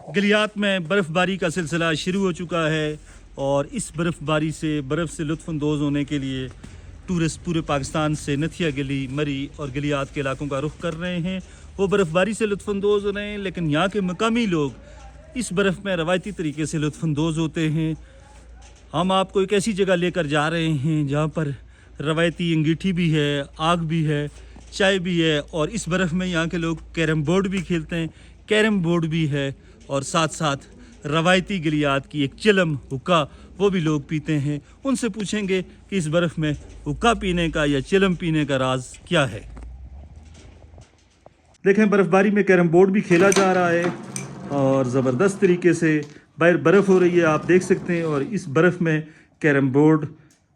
गलियात में बर्फ़बारी का सिलसिला शुरू हो चुका है और इस बर्फ़बारी से बर्फ़ से लुत्फ़अंदोज़ होने के लिए टूरिस्ट पूरे पाकिस्तान से नथिया गली, मरी और गलियात के इलाकों का रुख कर रहे हैं। वो बर्फ़बारी से लुत्फ़अंदोज़ हो रहे हैं, लेकिन यहाँ के मकामी लोग इस बर्फ़ में रवायती तरीके से लुत्फ़अंदोज़ होते हैं। हम आपको एक ऐसी जगह लेकर जा रहे हैं जहाँ पर रवायती अंगीठी भी है, आग भी है, चाय भी है और इस बर्फ़ में यहाँ के लोग कैरम बोर्ड भी खेलते हैं, कैरम बोर्ड भी है और साथ साथ रवायती गलियात की एक चिलम हुक्का वो भी लोग पीते हैं। उनसे पूछेंगे कि इस बर्फ़ में हुक्का पीने का या चिलम पीने का राज क्या है। देखें, बर्फ़बारी में कैरम बोर्ड भी खेला जा रहा है और ज़बरदस्त तरीके से बाहर बर्फ़ हो रही है, आप देख सकते हैं। और इस बर्फ़ में कैरम बोर्ड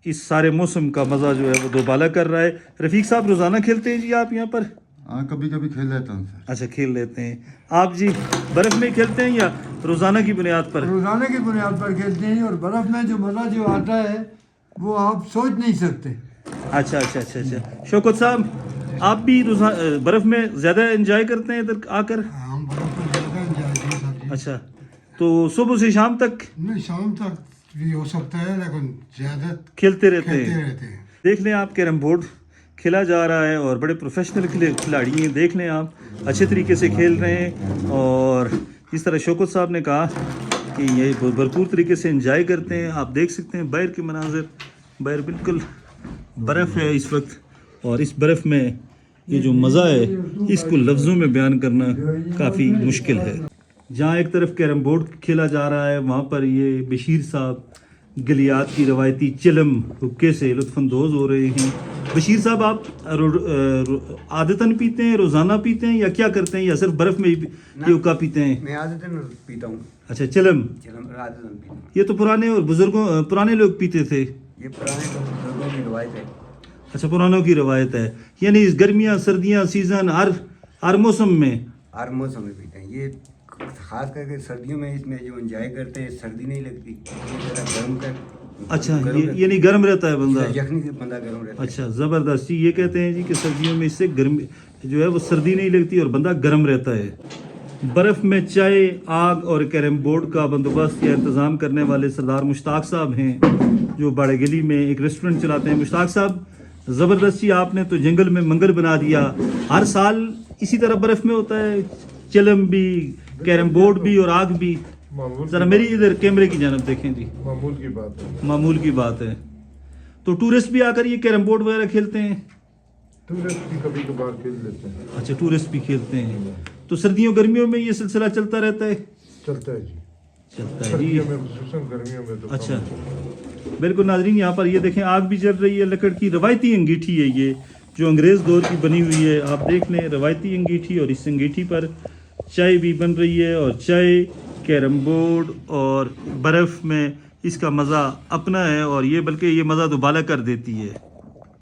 इस सारे मौसम का मज़ा जो है वो दोबाला कर रहा है। रफ़ीक साहब, रोज़ाना खेलते हैं जी आप यहाँ पर? हाँ, कभी कभी खेल लेता हूँ सर। अच्छा, खेल लेते हैं। आप जी बर्फ़ में खेलते हैं या रोज़ाना की बुनियाद पर? रोज़ाना की बुनियाद पर खेलते हैं और बर्फ़ में जो मज़ा जो आता है वो आप सोच नहीं सकते। अच्छा अच्छा अच्छा अच्छा। शौकत साहब, आप भी बर्फ़ में ज़्यादा एंजॉय करते हैं इधर आकर? हम बर्फ़ में ज़्यादा एंजॉय करते हैं। अच्छा, तो सुबह से शाम तक? नहीं, शाम तक भी हो सकता है, लेकिन ज़्यादा खेलते रहते खेलते हैं। रहते हैं। देख लें आप, कैरम बोर्ड खेला जा रहा है और बड़े प्रोफेशनल खिलाड़ी हैं। देख लें आप, अच्छे तरीके से खेल रहे हैं। और इस तरह शौकत साहब ने कहा कि ये भरपूर तरीके से एंजॉय करते हैं। आप देख सकते हैं बाहर के मनाजिर, बाहर बिल्कुल बर्फ़ है इस वक्त और इस बर्फ़ में ये जो मज़ा है इसको लफ्ज़ों में बयान करना काफ़ी मुश्किल है। जहाँ एक तरफ कैरम बोर्ड खेला जा रहा है, वहाँ पर ये बशीर साहब गलियात की रवायती चिलम हुक्के से लुत्फ़अंदोज़ हो रहे हैं। बशीर साहब, आप आदतन पीते हैं, रोज़ाना पीते हैं या क्या करते हैं, या सिर्फ बर्फ़ में ही ये हुक्का पीते हैं? मैं आदतन पीता हूँ। अच्छा, चिलम। आदतन पीता हूँ। ये तो पुराने और बुजुर्गों पुराने लोग पीते थे। ये पुराने बुजुर्गों की रवायत है। अच्छा, पुरानों की रवायत है। यानी इस गर्मियाँ सर्दियाँ सीज़न हर मौसम में? हर मौसम में पीते हैं। ये खास करके सर्दियों में इसमें जो एंजॉय करते हैं, सर्दी नहीं लगती, गर्म कर। अच्छा, यानी गर्म रहता है बंदा? यखनी से बंदा गर्म रहता है। अच्छा, ज़बरदस्त जी। ये कहते हैं जी कि सर्दियों में इससे गर्मी जो है वो सर्दी नहीं लगती और बंदा गर्म रहता है। बर्फ़ में चाय, आग और कैरम बोर्ड का बंदोबस्त या इंतज़ाम करने वाले सरदार मुश्ताक साहब हैं, जो बड़े गली में एक रेस्टोरेंट चलाते हैं। मुश्ताक साहब, ज़बरदस्त जी, आपने तो जंगल में मंगल बना दिया। हर साल इसी तरह बर्फ़ में होता है, चिलम भी, कैरम बोर्ड भी और आग भी? ज़रा मेरी इधर कैमरे की जानब देखें जी। मामूल की बात है। मामूल की बात है। तो टूरिस्ट भी आकर ये कैरम बोर्ड वगैरह खेलते हैं? टूरिस्ट भी कभी कभार खेल लेते हैं। अच्छा, टूरिस्ट भी खेलते हैं। तो सर्दियों गर्मियों में ये सिलसिला चलता रहता है? चलता है जी। चलता है जी। सर्दियों में खुसूसन, गर्मियों में तो कम अच्छा, होता है। बिल्कुल नाज़रीन, यहाँ पर ये देखें, आग भी जल रही है। लकड़ की रवायती अंगीठी है ये, जो अंग्रेज़ दौर की बनी हुई है। आप देख लें, रवायती अंगीठी, और इस अंगीठी पर चाय भी बन रही है। और चाय, कैरम बोर्ड और बर्फ़ में इसका मज़ा अपना है और ये बल्कि ये मज़ा दोबाला कर देती है।